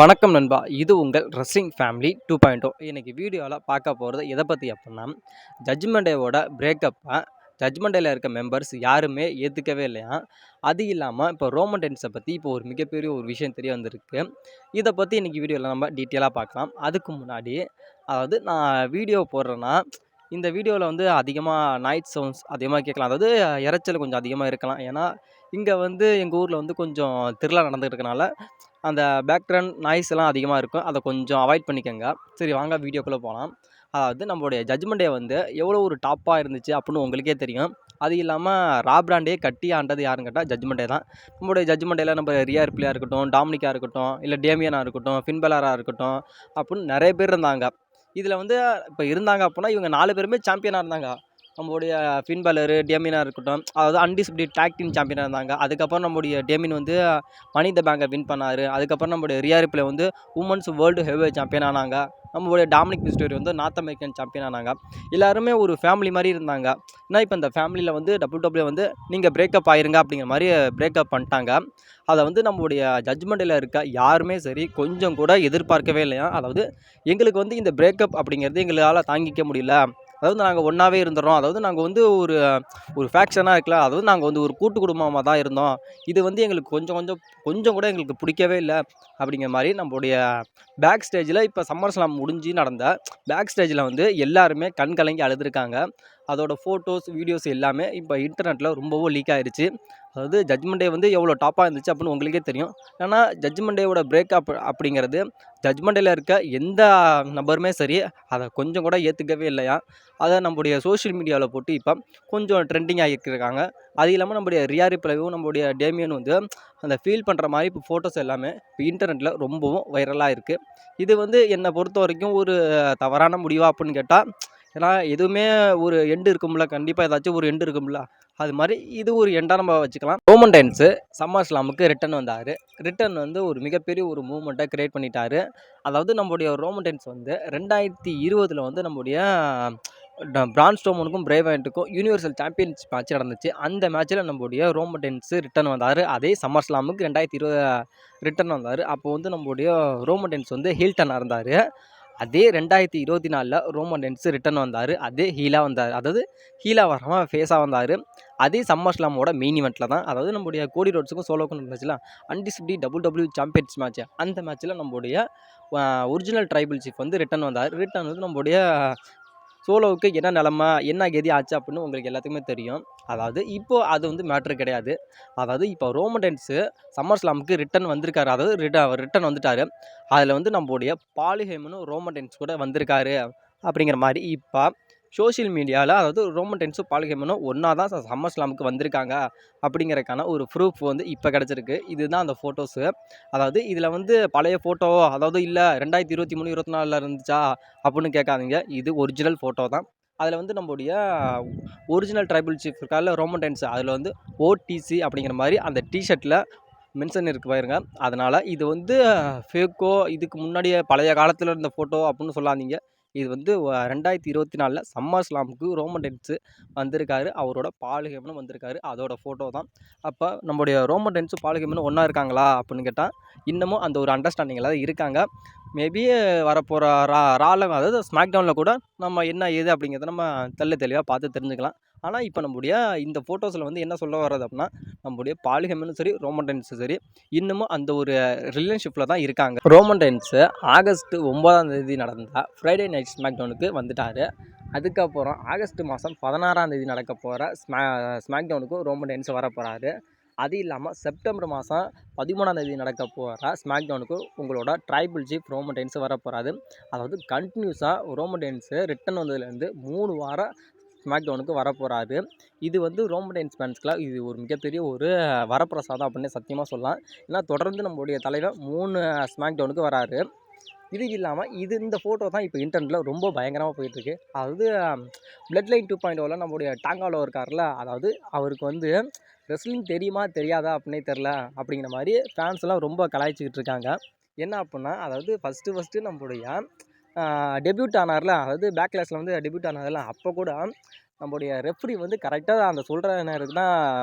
வணக்கம் நண்பா. இது உங்கள் ரெஸ்லிங் ஃபேமிலி 2.0. இன்னைக்கு வீடியோல பார்க்க போறது எத பத்தி அப்புட்னா, ஜட்ஜ்மென்ட் டேவோட பிரேக்கப்ப ஜட்ஜ்மென்ட் டேல இருக்க மெம்பர்ஸ் யாருமே ஏத்துக்கவே இல்லையாம். அது இல்லாம இப்போ ரோமன் ரெயின்ஸ பத்தி இப்போ ஒரு மிகப்பெரிய ஒரு விஷயம் தெரிய வந்திருக்கு. இத பத்தி இன்னைக்கு வீடியோல நம்ம டீட்டெயிலா பார்க்கலாம். அதுக்கு முன்னாடி அதாவது நான் வீடியோ போடுறேன்னா, இந்த வீடியோல வந்து அதிகமா நாய்ஸ் சவுண்ட்ஸ் அதிகமா கேட்கலாம். அதாவது இரைச்சல் கொஞ்சம் அதிகமா இருக்கலாம். ஏன்னா, இங்க வந்து எங்க ஊர்ல வந்து கொஞ்சம் திருவிழா நடந்துட்டு இருக்கனால அந்த பேக்ரவுண்ட் நாய்ஸ் எல்லாம் அதிகமா இருக்கும். அத கொஞ்சம் அவாய்ட் பண்ணிக்கங்க. சரி வாங்க வீடியோக்குள்ள போலாம். அதாவது நம்முடைய ஜட்ஜ்மென்ட் டே வந்து எவ்வளோ ஒரு டாப்பா இருந்துச்சு அப்புட்னு உங்களுக்கே தெரியும். அது இல்லாம ரா பிராண்டே கட்டி ஆண்டது யாருன்னு கேட்டா ஜட்ஜ்மென்ட் டே தான். நம்முடைய ஜட்ஜ்மென்ட் டேல நம்ம ரியா ரிப்லியா இருக்கட்டும், டாமினிக்கா இருக்கட்டும், இல்ல டேமியனா இருக்கட்டும், ஃபின் பெலரா இருக்கட்டும் அப்புட்னு நெறைய பேர் இருந்தாங்க. இதுல வந்து இப்ப இருந்தாங்க அப்புட்னா இவங்க 4 பேருமே சாம்பியனா இருந்தாங்க. நம்முடைய ஃபின் பெலரு, டேமியனா இருக்கட்டும், அதாவது அன்டிஸ்பியூட்டட் டாக் டீம் சாம்பியனா இருந்தாங்க. அதுக்கப்புறம் நம்முடைய டேமியன் வந்து மனி த பேங்க வின் பண்ணாரு. அதுக்கப்புறம் நம்முடைய ரியா ரிப்ளே வந்து வுமன்ஸ் வேர்ல்டு ஹெவிவெயிட் சாம்பியன் ஆனாங்க. நம்மளுடைய டாமினிக் மிஸ்டீரியோ வந்து நார்த் அமெரிக்கன் சாம்பியன் ஆனாங்க. எல்லாருமே ஒரு ஃபேமிலி மாரி இருந்தாங்க. ஏன்னா இப்ப இந்த ஃபேமிலில வந்து WWE வந்து நீங்க பிரேக்கப் ஆயிருங்க அப்படிங்கிற மாரி பிரேக்கப் பண்ணிட்டாங்க. அத வந்து நம்முடைய ஜட்ஜ்மென்ட்ல இருக்க யாருமே சரி கொஞ்சம் கூட எதிர்பார்க்கவே இல்லையாம். அதாவது எங்களுக்கு வந்து இந்த பிரேக்கப் அப்படிங்கிறது எங்களால தாங்கிக்க முடியல. அதாவது நாங்க ஒண்ணாவே இருந்துர்றோம். அதாவது நாங்க வந்து ஒரு ஒரு ஃபேக்ஷனா இருக்கல. அதாவது நாங்க வந்து ஒரு கூட்டு குடும்பமா தான் இருந்தோம். இது வந்து எங்களுக்கு கொஞ்சம் கொஞ்சம் கொஞ்சம் கூட எங்களுக்கு பிடிக்கவே இல்ல. அப்படிங்கிற மாரி நம்முடைய பேக் ஸ்டேஜ்ல இப்ப சம்மர் ஸ்லாம் முடிஞ்சு நடந்த பேக் ஸ்டேஜ்ல வந்து எல்லாருமே கண் கலங்கி அழுதுருக்காங்க. அதோட ஃபோட்டோஸ், வீடியோஸ் எல்லாமே இப்ப இன்டர்நெட்ல ரொம்பவும் லீக் ஆயிருச்சு. அதாவது ஜட்ஜ்மென்ட் டே வந்து எவ்வளோ டாப்பா இருந்துச்சு அப்படின்னு உங்களுக்கே தெரியும். ஏன்னா ஜட்ஜ்மென்ட் டேவோட பிரேக்கப் அப்படிங்கிறது ஜட்ஜ்மென்ட் டேல இருக்க எந்த நபருமே சரி அத கொஞ்சம் கூட ஏத்துக்கவே இல்லையாம். அத நம்முடைய சோசியல் மீடியால போட்டு இப்ப கொஞ்சம் ட்ரெண்டிங் ஆகியிருக்காங்க. அது இல்லாம நம்முடைய ரியா ரிப்ளையும், நம்முடைய டேமியன் வந்து அந்த ஃபீல் பண்ற மாரி இப்போ ஃபோட்டோஸ் எல்லாமே இப்போ இன்டர்நெட்ல ரொம்பவும் வைரலா இருக்கு. இது வந்து என்ன பொறுத்தவரைக்கும் ஒரு தவறான முடிவா அப்புட்ன்னு கேட்டா, ஏன்னா எதுவுமே ஒரு எண்ட் இருக்கும்ல. கண்டிப்பா ஏதாச்சும் ஒரு எண்ட் இருக்கும்ல. அது மாரி இது ஒரு எண்டா நம்ம வச்சுக்கலாம். ரோமன் ரெயின்ஸ் சம்மர் ஸ்லாமுக்கு ரிட்டர்ன் வந்தாரு. ரிட்டர்ன் வந்து ஒரு மிகப்பெரிய ஒரு மூவ்மெண்ட்ட கிரியேட் பண்ணிட்டாரு. அதாவது நம்முடைய ரோமன் ரெயின்ஸ் வந்து 2020ல வந்து நம்முடைய பிரான் ஸ்ட்ரோமனுக்கும் பிரே வயண்ட்டுக்கும் யூனிவர்சல் சாம்பியன்ஸ் மேட்ச் நடந்துச்சு. அந்த மேட்ச்ல நம்முடைய ரோமன் ரெயின்ஸ் ரிட்டர்ன் வந்தாரு. அதே சம்மர் ஸ்லாமுக்கு 2020 ரிட்டர்ன் வந்தாரு. அப்போ வந்து நம்முடைய ரோமன் ரெயின்ஸ் வந்து ஹீல் டர்னா இருந்தாரு. அதே 2024ல ரோமன் ரெயின்ஸ் ரிட்டர்ன் வந்தாரு. அதே ஹீலா வந்தாரு. அதாவது ஹீலா வராம ஃபேஸா வந்தாரு. அதே சம்மர் ஸ்லாமோட மெயின் ஈவென்ட்ல தான். அதாவது நம்முடைய கோடி ரோட்ஸுக்கும் சோலோக்கும் நடந்துச்சுல அன்டிஸ்பியூட்டட் WWE சாம்பியன்ஸ் மேட்ச். அந்த மேட்ச்ல நம்முடைய ஒரிஜினல் ட்ரைபல் சீஃப் வந்து ரிட்டர்ன் வந்தாரு. ரிட்டர்ன் வந்து நம்முடைய சோலோவுக்கு என்ன நிலைமை, என்ன கதி ஆச்சு அப்படின்னு உங்களுக்கு எல்லாத்துக்குமே தெரியும். அதாவது இப்போ அது வந்து மேட்டர் கிடையாது. அதாவது இப்போ ரோமன் ரெயின்ஸ் சம்மர் ஸ்லாமுக்கு ரிட்டர்ன் வந்திருக்காரு. அதாவது ரிட்டர்ன் வந்துட்டாரு. அதில் வந்து நம்முடைய பாலி ஹேமனும் ரோமன் ரெயின்ஸ் கூட வந்திருக்காரு அப்படிங்கிற மாதிரி இப்போ சோஷியல் மீடியாவில் அதாவது ரோமன் ரெயின்ஸும் பாலி ஹேமனும் ஒன்றா தான் சம்மர் ஸ்லாமுக்கு வந்திருக்காங்க அப்படிங்கிறதுக்கான ஒரு ப்ரூஃப் வந்து இப்போ கிடச்சிருக்கு. இதுதான் அந்த ஃபோட்டோஸு. அதாவது இதில் வந்து பழைய ஃபோட்டோ அதாவது இல்லை 2023 24ல் இருந்துச்சா அப்படின்னு கேட்காதீங்க. இது ஒரிஜினல் ஃபோட்டோ தான். அதில் வந்து நம்முடைய ஒரிஜினல் ட்ரைபல் சீஃப் இருக்கார்ல ரோமன் ரெயின்ஸ் அதில் வந்து ஓடிசி அப்படிங்கிற மாதிரி அந்த டிஷர்ட்டில் மென்ஷன் இருக்கு பாருங்க. அதனால் இது வந்து ஃபேக்கோ இதுக்கு முன்னாடியே பழைய காலத்தில் இருந்த ஃபோட்டோ அப்படின்னு சொல்லாதீங்க. இது வந்து 2024ல் சம்மர் ஸ்லாமுக்கு ரோமன் ரெயின்ஸ் வந்திருக்காரு. அவரோட பால் ஹேமனும் வந்திருக்காரு. அதோட ஃபோட்டோ தான். அப்போ நம்முடைய ரோமன் ரெயின்ஸும் பால் ஹேமனும் ஒன்றா இருக்காங்களா அப்படின்னு கேட்டால் இன்னமும் அந்த ஒரு அண்டர்ஸ்டாண்டிங்கில் தான் இருக்காங்க. மேபி வரப்போகிற ரால அதாவது ஸ்மாக் டவுனில் கூட நம்ம என்ன ஏது அப்படிங்கிறத நம்ம தெளிவாக பார்த்து தெரிஞ்சுக்கலாம். ஆனால் இப்போ நம்முடைய இந்த ஃபோட்டோஸில் வந்து என்ன சொல்ல வர்றது அப்படின்னா நம்முடைய பால் ஹேமனும் சரி ரோமன் ரெயின்ஸும் சரி இன்னமும் அந்த ஒரு ரிலேஷன்ஷிப்பில் தான் இருக்காங்க. ரோமன் ரெயின்ஸு ஆகஸ்ட் 9ஆம் தேதி நடந்த ஃப்ரைடே நைட் ஸ்மாக் டவுனுக்கு வந்துட்டார். அதுக்கப்புறம் ஆகஸ்ட் மாதம் 16ஆம் தேதி நடக்க போகிற ஸ்மாக் டவுனுக்கும் ரோமன் ரெயின்ஸ் வர போகிறாரு. அது இல்லாமல் செப்டம்பர் மாதம் 13ஆம் தேதி நடக்க போகிற ஸ்மாக் டவுனுக்கு உங்களோட ட்ரைபல் சீஃப் ரோமன் ரெயின்ஸ் வர போகிறாரு. அதாவது கண்டினியூஸாக ரோமன் ரெயின்ஸு ரிட்டன் வந்ததுலேருந்து 3 வாரம் ஸ்மாக் டவுனுக்கு வர போகிறாரு. இது வந்து ரோமன் ரெயின்ஸ் ஃபேன்ஸ்க்குலாம் இது ஒரு மிகப்பெரிய ஒரு வரப்பிரசாதம் அப்படின்னு சத்தியமாக சொல்லலாம். ஏன்னா தொடர்ந்து நம்மளுடைய தலைவர் 3 ஸ்மாக் டவுனுக்கு வராரு. இது இல்லாமல் இந்த ஃபோட்டோ தான் இப்போ இன்டர்நெட்ல ரொம்ப பயங்கரமாக போயிட்டுருக்கு. அதாவது பிளட் லைன் 2.0ல நம்முடைய டாங்காலோ இருக்கார்ல, அதாவது அவருக்கு வந்து ரெஸ்லிங் தெரியுமா தெரியாதா அப்படின்னே தெரில அப்படிங்கிற மாதிரி ஃபேன்ஸ் எல்லாம் ரொம்ப கலாய்ச்சிக்கிட்டு இருக்காங்க. என்ன அப்படின்னா அதாவது ஃபஸ்ட்டு நம்மளுடைய டெபியூட் ஆனார்ல, அதாவது பேக்லாஸில் வந்து டெபியூட் ஆனார்ல, அப்போ கூட நம்முடைய ரெஃப்ரி வந்து கரெக்டாக அந்த சொல்கிற நேரத்துக்கு தான்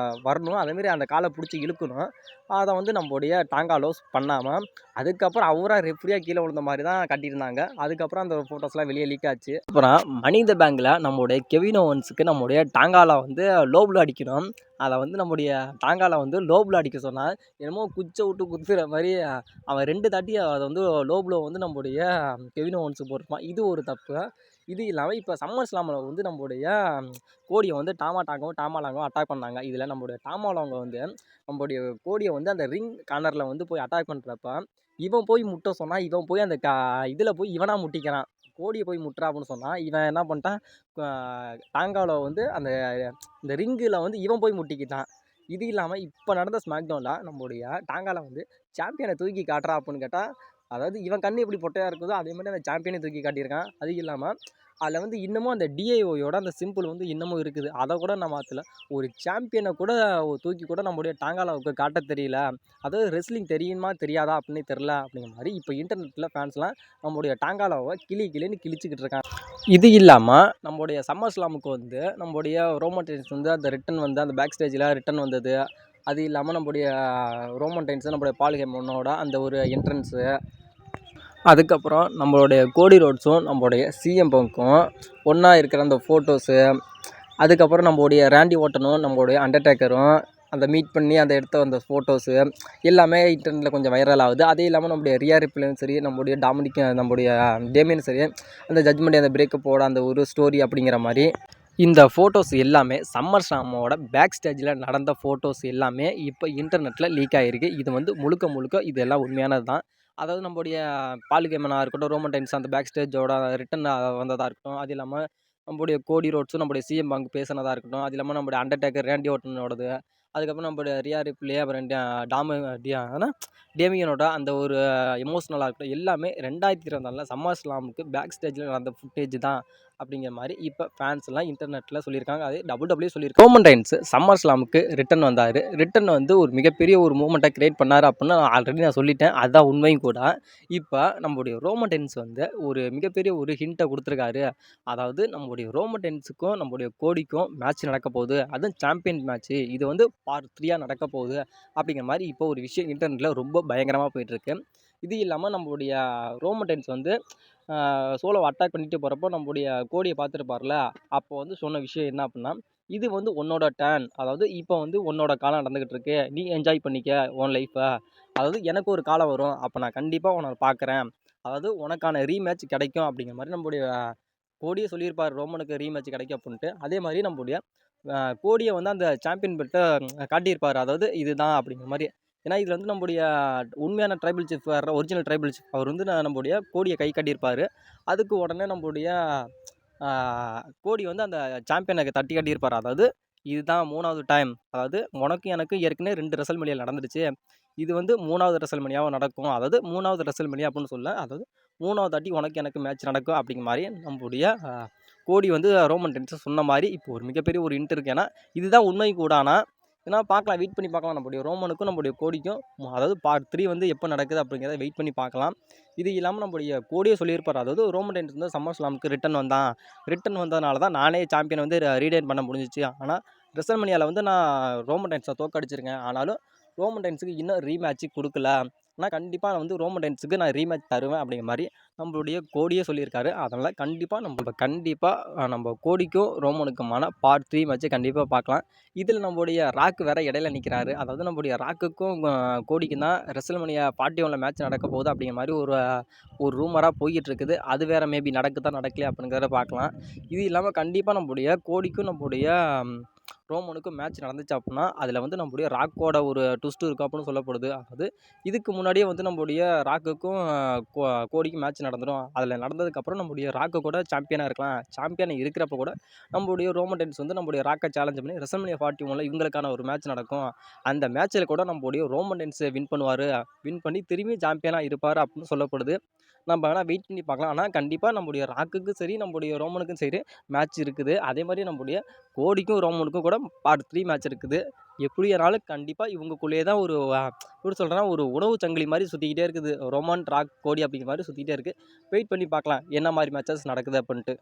வரணும். அதேமாரி அந்த காலை பிடிச்சி இழுக்கணும். அதை வந்து நம்முடைய டாங்கா லோஸ் பண்ணாமல் அதுக்கப்புறம் அவராக ரெஃப்ரியாக கீழே விழுந்த மாதிரி தான் கட்டியிருந்தாங்க. அதுக்கப்புறம் அந்த ஃபோட்டோஸ்லாம் வெளியே லீக் ஆச்சு. அப்புறம் மனி இந்த பேங்கில் நம்முடைய கெவின் ஓவன்ஸுக்கு நம்முடைய டாங்கால வந்து லோ ப்ளோ அடிக்கணும். அதை வந்து நம்முடைய டாங்கால வந்து லோ ப்ளோ அடிக்க சொன்னால் என்னமோ குச்சை விட்டு குத்துற மாதிரி அவன் 2 தாட்டி அதை வந்து லோ ப்ளோ வந்து நம்முடைய கெவின் ஓவன்ஸுக்கு போட்டிருப்பான். இது ஒரு தப்பு. இது இல்லாமல் இப்போ சம்மர் ஸ்லாமில் வந்து நம்முடைய கோடியை வந்து டாமாலாங்கவும் அட்டாக் பண்ணாங்க. இதில் நம்முடைய டாமாலாங்க வந்து நம்முடைய கோடியை வந்து அந்த ரிங் கார்னரில் வந்து போய் அட்டாக் பண்ணுறப்ப இவன் போய் முட்ட சொன்னால் இவன் போய் அந்த இதில் போய் இவனாக முட்டிக்கிறான். கோடியை போய் முட்டுறா அப்படின்னு சொன்னால் இவன் என்ன பண்ணிட்டான், டாங்காவில் வந்து அந்த இந்த ரிங்கில் வந்து இவன் போய் முட்டிக்கிட்டான். இது இல்லாமல் இப்போ நடந்த ஸ்மாக்டவுனில் நம்முடைய டாங்காவில் வந்து சாம்பியனை தூக்கி காட்டுறா அப்படின்னு கேட்டால், அதாவது இவன் கண் எப்படி பொட்டையாக இருக்குதோ அதே மாதிரி அந்த சாம்பியனை தூக்கி காட்டியிருக்கான். அது இல்லாமல் அதில் வந்து இன்னமும் அந்த டிஐஓயோட அந்த சிம்பிள் வந்து இன்னமும் இருக்குது. அதை கூட நான் மாற்றல. ஒரு சாம்பியனை கூட தூக்கி கூட நம்முடைய டாங்காலாவுக்கு காட்ட தெரியல. அதாவது ரெஸ்லிங் தெரியுமா தெரியாதா அப்படின்னு தெரில அப்படிங்கிற மாதிரி இப்போ இன்டர்நெட்டில் ஃபேன்ஸ்லாம் நம்முடைய டாங்காலாவை கிளின்னு கிழிச்சிக்கிட்டு இருக்காங்க. இது இல்லாமல் நம்முடைய சம்மர் ஸ்லாமுக்கு வந்து நம்முடைய ரோமன் ரெயின்ஸ் வந்து அந்த ரிட்டன் வந்து அந்த பேக் ஸ்டேஜில் ரிட்டன் வந்தது. அது இல்லாமல் நம்முடைய ரோமன் ரெயின்ஸு நம்முடைய பால் ஹெமனோட அந்த ஒரு என்ட்ரன்ஸு, அதுக்கப்புறம் நம்மளுடைய கோடி ரோட்ஸும் நம்மளுடைய சிஎம் பங்க்கும் ஒன்றா இருக்கிற அந்த ஃபோட்டோஸு, அதுக்கப்புறம் நம்மளுடைய ரேண்டி ஓட்டனும் நம்மளுடைய அண்டர்டேக்கரும் அந்த மீட் பண்ணி அந்த எடுத்த அந்த ஃபோட்டோஸு எல்லாமே இன்டர்நெட்டில் கொஞ்சம் வைரல் ஆகுது. அதே இல்லாமல் நம்முடைய ரியா ரிப்லேயும் சரி, நம்முடைய நம்முடைய டேமியனும் சரி, அந்த ஜட்மெண்ட் அந்த பிரேக்கப்போட அந்த ஒரு ஸ்டோரி அப்படிங்கிற மாதிரி இந்த ஃபோட்டோஸ் எல்லாமே சம்மர் ஸ்லாமோட பேக் ஸ்டேஜில் நடந்த ஃபோட்டோஸ் எல்லாமே இப்போ இன்டர்நெட்டில் லீக் ஆகிருக்கு. இது வந்து முழுக்க இதெல்லாம் உண்மையானது தான். அதாவது நம்முடைய பால் கேமனாக இருக்கட்டும், ரோமன் ரெயின்ஸ் அந்த பேக் ஸ்டேஜோட ரிட்டன் வந்ததாக இருக்கட்டும், அது இல்லாமல் நம்முடைய கோடி ரோட்ஸும் நம்முடைய சிஎம் பங்க் பேசினதாக இருக்கட்டும், அது இல்லாமல் நம்முடைய அண்டர்டேக்கர் ரேண்டி ஓட்டனோடது, அதுக்கப்புறம் நம்முடைய ரியா ரிப்ளே, அப்புறம் டேமியனோட அந்த ஒரு எமோஷ்னலாக இருக்கட்டும், எல்லாமே 2024 சம்மர் ஸ்லாமுக்கு பேக் ஸ்டேஜில் நடந்த ஃபுட்டேஜ் தான் அப்படிங்கிற மாதிரி இப்போ ஃபேன்ஸ்லாம் இன்டர்நெட்டில் சொல்லியிருக்காங்க. அது WWE சொல்லியிருக்காங்க. ரோமன் ரெயின்ஸ் சம்மர் ஸ்லாமுக்கு ரிட்டன் வந்தார். ரிட்டன் வந்து ஒரு மிகப்பெரிய ஒரு மூமெண்ட்டை கிரியேட் பண்ணார் அப்படின்னு ஆல்ரெடி நான் சொல்லிட்டேன். அதுதான் உண்மையும் கூட. இப்போ நம்முடைய ரோமன் ரெயின்ஸ் வந்து ஒரு மிகப்பெரிய ஒரு ஹிண்ட்டை கொடுத்துருக்காரு. அதாவது நம்முடைய ரோமன் ரெயின்ஸுக்கும் நம்முடைய கோடிக்கும் மேட்ச் நடக்க போகுது. அதுவும் சாம்பியன் மேட்ச்சு. இது வந்து பார்ட் 3 நடக்க போகுது அப்படிங்கிற மாதிரி இப்போ ஒரு விஷயம் இன்டர்நெட்டில் ரொம்ப பயங்கரமாக போயிட்டுருக்கு. இது இல்லாமல் நம்மளுடைய ரோமன் ரெயின்ஸ் வந்து சோலோவை அட்டாக் பண்ணிட்டு போகிறப்போ நம்முடைய கோடியை பார்த்துருப்பார்ல, அப்போ வந்து சொன்ன விஷயம் என்ன அப்படின்னா, இது வந்து உன்னோட டர்ன். அதாவது இப்போ வந்து உன்னோட காலம் நடந்துக்கிட்டு இருக்கு. நீ என்ஜாய் பண்ணிக்க உன் லைஃப்பை. அதாவது எனக்கு ஒரு காலம் வரும். அப்போ நான் கண்டிப்பாக உன்னை பார்க்குறேன். அதாவது உனக்கான ரீமேட்ச் கிடைக்கும் அப்படிங்கிற மாதிரி நம்முடைய கோடியே சொல்லியிருப்பார், ரோமனுக்கு ரீமேட்ச் கிடைக்கும் அப்படின்ட்டு. அதே மாதிரி நம்முடைய கோடியை வந்து அந்த சாம்பியன் பெல்ட்டை காட்டியிருப்பார். அதாவது இதுதான் அப்படிங்கிற மாதிரி. ஏன்னா இதில் வந்து நம்முடைய உண்மையான tribal chief original tribal chief அவர் வந்து நம்முடைய கோடியை கை காட்டியிருப்பார். அதுக்கு உடனே நம்முடைய கோடி வந்து அந்த சாம்பியனை தட்டி காட்டியிருப்பார். அதாவது இதுதான் 3வது டைம். அதாவது உனக்கும் எனக்கும் ஏற்கனவே 2 ரெசல்மேனியா நடந்துடுச்சு. இது வந்து 3வது ரெசல்மேனியாவும் நடக்கும். அதாவது 3வது ரெசல்மேனியா அப்படின்னு சொல்ல, அதாவது 3வது தாட்டி உனக்கு எனக்கு மேட்ச் நடக்கும் அப்படிங்கிற மாதிரி நம்முடைய கோடி வந்து ரோமன் ரெயின்ஸ் சொன்ன மாதிரி இப்போ ஒரு மிகப்பெரிய ஒரு ஹிண்ட் இருக்குது. ஏன்னா இதுதான் உண்மை கூட. ஆனால் ஏன்னா பார்க்கலாம், வெயிட் பண்ணி பார்க்கலாம். நம்முடைய ரோமனுக்கும் நம்முடைய கோடிக்கும் அதாவது பார்ட் 3 வந்து எப்போ நடக்குது அப்படிங்கிறத வெயிட் பண்ணி பார்க்கலாம். இது இல்லாமல் நம்முடைய கோடியே சொல்லியிருப்பார். அதாவது ரோமன் ரெயின்ஸ் வந்து சம்மர் ஸ்லாமுக்கு ரிட்டன் வந்ததுனால தான் நானே சாம்பியன் வந்து ரீடைன் பண்ண முடிஞ்சிச்சு. ஆனால் ரெசல்மேனியாவில் வந்து நான் ரோமன் ரெயின்ஸை தோற்கடிச்சிருக்கேன். ஆனாலும் ரோமன் ரெயின்ஸுக்கு இன்னும் ரீமேட்ச் கொடுக்கல. ஆனால் கண்டிப்பாக வந்து ரோமன் ரெயின்ஸுக்கு நான் ரீமேட்ச் தருவேன் அப்படிங்கிற மாதிரி நம்மளுடைய கோடியே சொல்லியிருக்காரு. அதனால் கண்டிப்பாக நம்ம கோடிக்கும் ரோமனுக்குமான பார்ட் 3 மேட்ச்சை கண்டிப்பாக பார்க்கலாம். இதில் நம்முடைய ராக் வேறு இடையில நிற்கிறாரு. அதாவது நம்முடைய ராக்குக்கும் கோடிக்கும் தான் ரெசல்மேனியா 41 மேட்ச் நடக்க போகுது அப்படிங்கிற மாதிரி ஒரு ரூமராக போய்கிட்டு இருக்குது. அது வேறு மேபி நடக்குதா நடக்கலையா அப்படிங்கிறத பார்க்கலாம். இது இல்லாமல் கண்டிப்பாக நம்முடைய கோடிக்கும் நம்முடைய ரோமனுக்கும் மேட்ச் நடந்துச்சு அப்படின்னா அதில் வந்து நம்முடைய ராக்கோட ஒரு ட்விஸ்ட் இருக்கும் அப்படின்னு சொல்லப்படுது. அதாவது இதுக்கு முன்னாடியே வந்து நம்முடைய ராக்குக்கும் கோடிக்கும் மேட்ச் நடந்துடும். அதில் நடந்ததுக்கப்புறம் நம்முடைய ராக்கு கூட சாம்பியனாக இருக்கலாம். சாம்பியனாக இருக்கிறப்ப கூட நம்முடைய ரோமன் ரெயின்ஸ் வந்து நம்முடைய ராக்கை சேலஞ்ச் பண்ணி ரெசல்மேனியா 41 இவங்களுக்கான ஒரு மேட்ச் நடக்கும். அந்த மேட்ச்சில் கூட நம்முடைய ரோமன் ரெயின்ஸ் வின் பண்ணி திரும்பி சாம்பியனாக இருப்பார் அப்படின்னு சொல்லப்படுது. நம்ம வேணால் வெயிட் பண்ணி பார்க்கலாம். ஆனால் கண்டிப்பாக நம்முடைய ராக்குக்கும் சரி, நம்முடைய ரோமனுக்கும் சரி மேட்ச் இருக்குது. அதே மாதிரி நம்முடைய கோடிக்கும் ரோமனுக்கும் கூட பார்ட் 3 மேட்ச் இருக்குது. எப்படியானாலும் கண்டிப்பாக இவங்களுக்குள்ளேயே தான் எப்படி சொல்கிறேன்னா ஒரு உணவு சங்கிலி மாதிரி சுற்றிக்கிட்டே இருக்குது. ரோமன், ராக், கோடி அப்படிங்கிற மாதிரி சுற்றிக்கிட்டே இருக்குது. வெயிட் பண்ணி பார்க்கலாம் என்ன மாதிரி மேட்சஸ் நடக்குது அப்படின்ட்டு.